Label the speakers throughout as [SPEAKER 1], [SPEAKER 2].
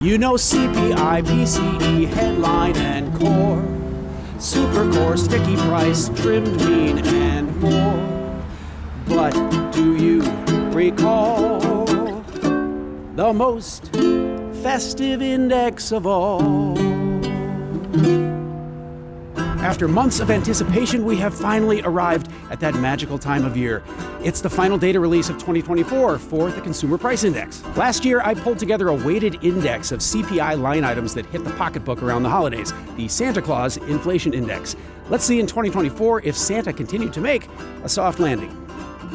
[SPEAKER 1] You know CPI, PCE, headline and core, super core, sticky price, trimmed mean and more. But do you recall the most festive index of all? After months of anticipation, we have finally arrived at that magical time of year. It's the final data release of 2024 for the Consumer Price Index. Last year, I pulled together a weighted index of CPI line items that hit the pocketbook around the holidays, the Claus Inflation Index. Let's see in 2024 if Santa continued to make a soft landing.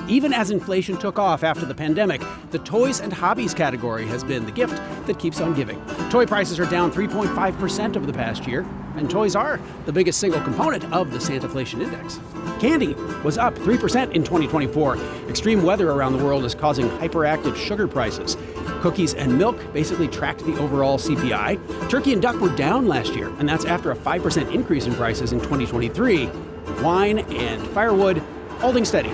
[SPEAKER 1] Even as inflation took off after the pandemic, the toys and hobbies category has been the gift that keeps on giving. Toy prices are down 3.5% over the past year, and toys are the biggest single component of the Santa-flation Index. Candy was up 3% in 2024. Extreme weather around the world is causing hyperactive sugar prices. Cookies and milk basically tracked the overall CPI. Turkey and duck were down last year, and that's after a 5% increase in prices in 2023. Wine and firewood holding steady.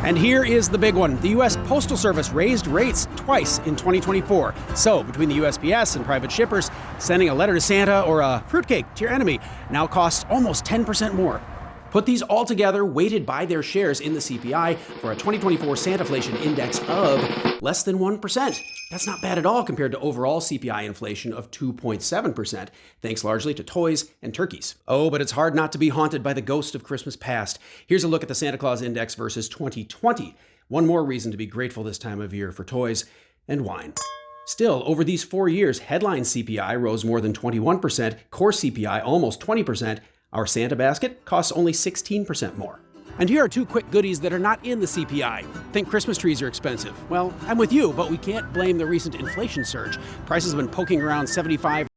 [SPEAKER 1] And here is the big one. The U.S. Postal Service raised rates twice in 2024. So, between the USPS and private shippers, sending a letter to Santa or a fruitcake to your enemy now costs almost 10% more. Put these all together, weighted by their shares in the CPI, for a 2024 Santa-flation index of less than 1%. That's not bad at all compared to overall CPI inflation of 2.7%, thanks largely to toys and turkeys. Oh, but it's hard not to be haunted by the ghost of Christmas past. Here's a look at the Santa Claus Index versus 2020. One more reason to be grateful this time of year for toys and wine. Still, over these 4 years, headline CPI rose more than 21%, core CPI almost 20%, our Santa basket costs only 16% more. And here are two quick goodies that are not in the CPI. Think Christmas trees are expensive. Well, I'm with you, but we can't blame the recent inflation surge. Prices have been poking around 75